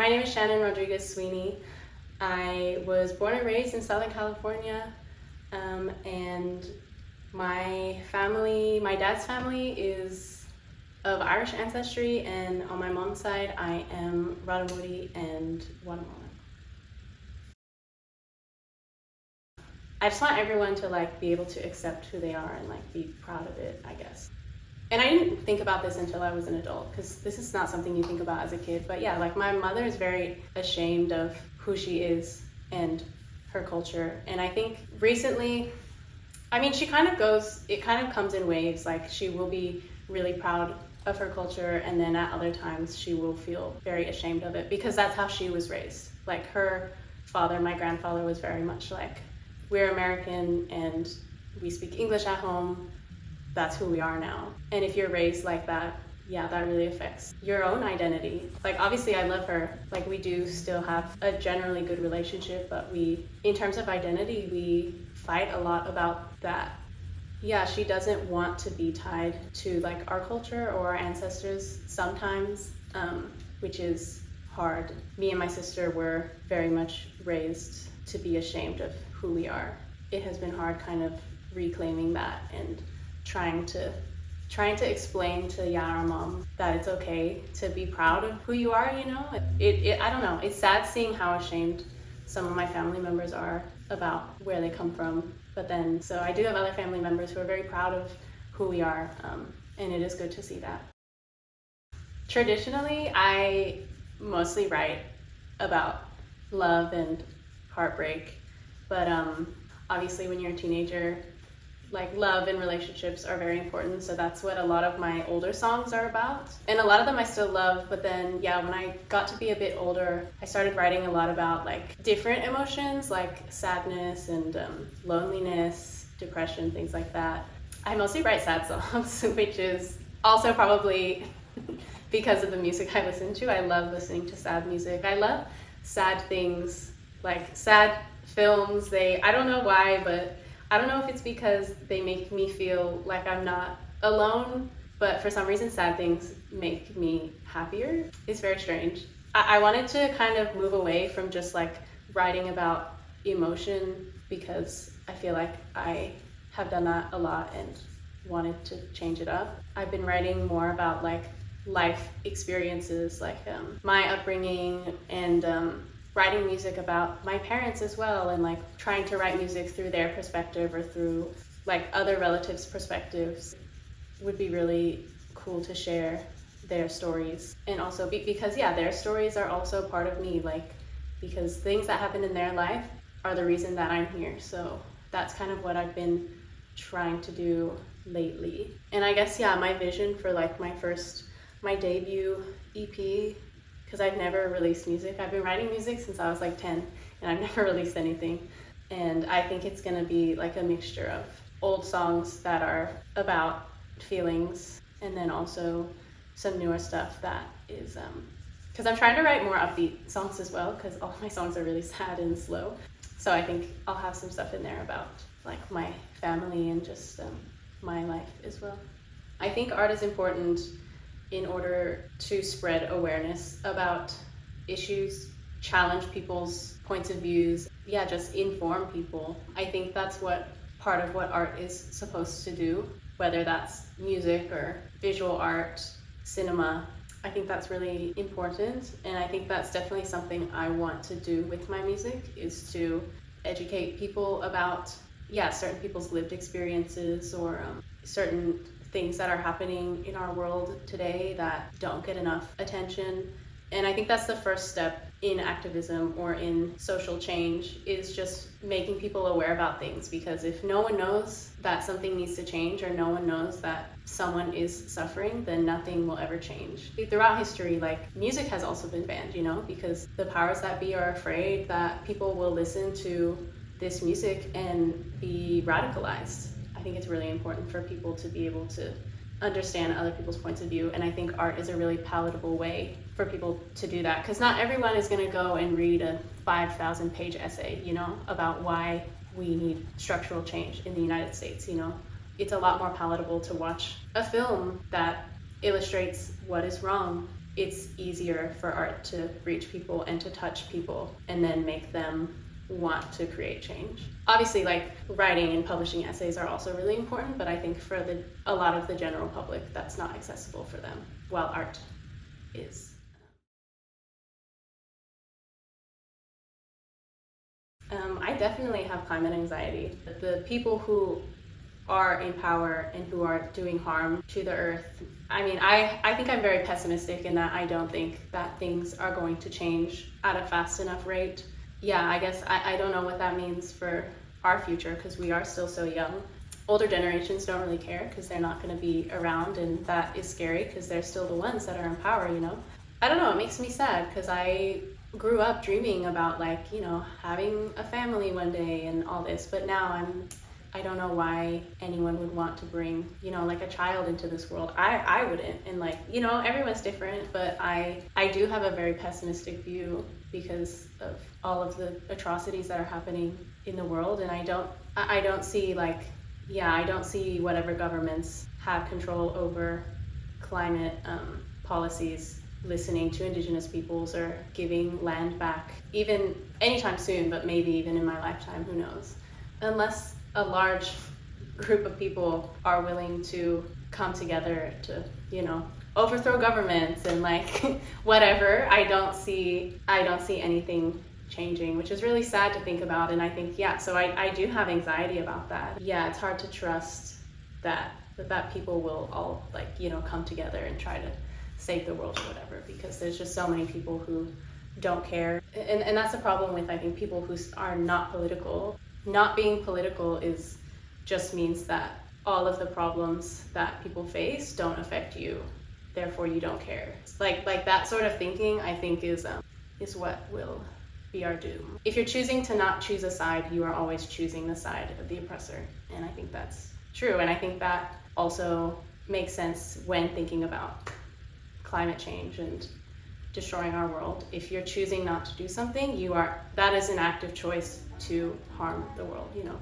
My name is Shannon Sweeney. I was born and raised in Southern California, and my dad's family is of Irish ancestry, and on my mom's side, I am Raramuri and Guatemalan. I just want everyone to be able to accept who they are and be proud of it, I guess. And I didn't think about this until I was an adult, because this is not something you think about as a kid. But yeah, my mother is very ashamed of who she is and her culture. And I think recently, it kind of comes in waves. She will be really proud of her culture, and then at other times she will feel very ashamed of it, because that's how she was raised. Her father, my grandfather, was very much we're American and we speak English at home. That's who we are now. And if you're raised like that, yeah, that really affects your own identity. Obviously I love her. We do still have a generally good relationship, but in terms of identity, we fight a lot about that. Yeah, she doesn't want to be tied to our culture or our ancestors sometimes, which is hard. Me and my sister were very much raised to be ashamed of who we are. It has been hard kind of reclaiming that and trying to explain to our mom that it's okay to be proud of who you are, I don't know, it's sad seeing how ashamed some of my family members are about where they come from. But then, so I do have other family members who are very proud of who we are, and it is good to see that. Traditionally, I mostly write about love and heartbreak, but obviously when you're a teenager, love and relationships are very important, so that's what a lot of my older songs are about. And a lot of them I still love, but then, yeah, when I got to be a bit older, I started writing a lot about different emotions, sadness and loneliness, depression, things like that. I mostly write sad songs, which is also probably because of the music I listen to. I love listening to sad music. I love sad things, sad films. I don't know why, but I don't know if it's because they make me feel like I'm not alone, but for some reason sad things make me happier. It's very strange. I wanted to kind of move away from just writing about emotion, because I feel like I have done that a lot and wanted to change it up. I've been writing more about life experiences, my upbringing, and writing music about my parents as well, and trying to write music through their perspective or through other relatives' perspectives. Would be really cool to share their stories, and also because their stories are also part of me, because things that happen in their life are the reason that I'm here. So that's kind of what I've been trying to do lately. And I guess my vision for my debut EP, because I've never released music. I've been writing music since I was 10, and I've never released anything. And I think it's gonna be a mixture of old songs that are about feelings, and then also some newer stuff that is, because I'm trying to write more upbeat songs as well, because all my songs are really sad and slow. So I think I'll have some stuff in there about my family and just my life as well. I think art is important in order to spread awareness about issues, challenge people's points of views, just inform people. I think that's part of what art is supposed to do, whether that's music or visual art, cinema. I think that's really important, and I think that's definitely something I want to do with my music, is to educate people about certain people's lived experiences, or certain things that are happening in our world today that don't get enough attention. And I think that's the first step in activism or in social change, is just making people aware about things, because if no one knows that something needs to change, or no one knows that someone is suffering, then nothing will ever change. Throughout history, music has also been banned, because the powers that be are afraid that people will listen to this music and be radicalized. I think it's really important for people to be able to understand other people's points of view, and I think art is a really palatable way for people to do that, because not everyone is going to go and read a 5,000-page essay, about why we need structural change in the United States. It's a lot more palatable to watch a film that illustrates what is wrong it's easier for art to reach people and to touch people and then make them want to create change. Obviously, like, writing and publishing essays are also really important, but I think for a lot of the general public, that's not accessible for them, while art is. I definitely have climate anxiety. The people who are in power and who are doing harm to the earth, I mean, I think I'm very pessimistic in that I don't think that things are going to change at a fast enough rate. Yeah, I guess I don't know what that means for our future, because we are still so young. Older generations don't really care because they're not going to be around, and that is scary because they're still the ones that are in power, you know? I don't know, it makes me sad because I grew up dreaming about, like, you know, having a family one day and all this, but now I don't know why anyone would want to bring, you know, like, a child into this world. I wouldn't, and, like, you know, everyone's different, but I do have a very pessimistic view because of all of the atrocities that are happening in the world, and I don't see, like, yeah, I don't see whatever governments have control over climate policies listening to Indigenous peoples or giving land back, even anytime soon, but maybe even in my lifetime, who knows? Unless a large group of people are willing to come together to, you know, overthrow governments and, like, whatever, I don't see anything changing, which is really sad to think about. And I think, yeah, so I do have anxiety about that. Yeah, it's hard to trust that people will all, like, you know, come together and try to save the world or whatever, because there's just so many people who don't care. And that's the problem with, I think, people who are not political. Not being political just means that all of the problems that people face don't affect you, therefore you don't care. Like that sort of thinking, I think, is what will be our doom. If you're choosing to not choose a side, you are always choosing the side of the oppressor. And I think that's true. And I think that also makes sense when thinking about climate change and destroying our world. If you're choosing not to do something, that is an active choice to harm the world, you know.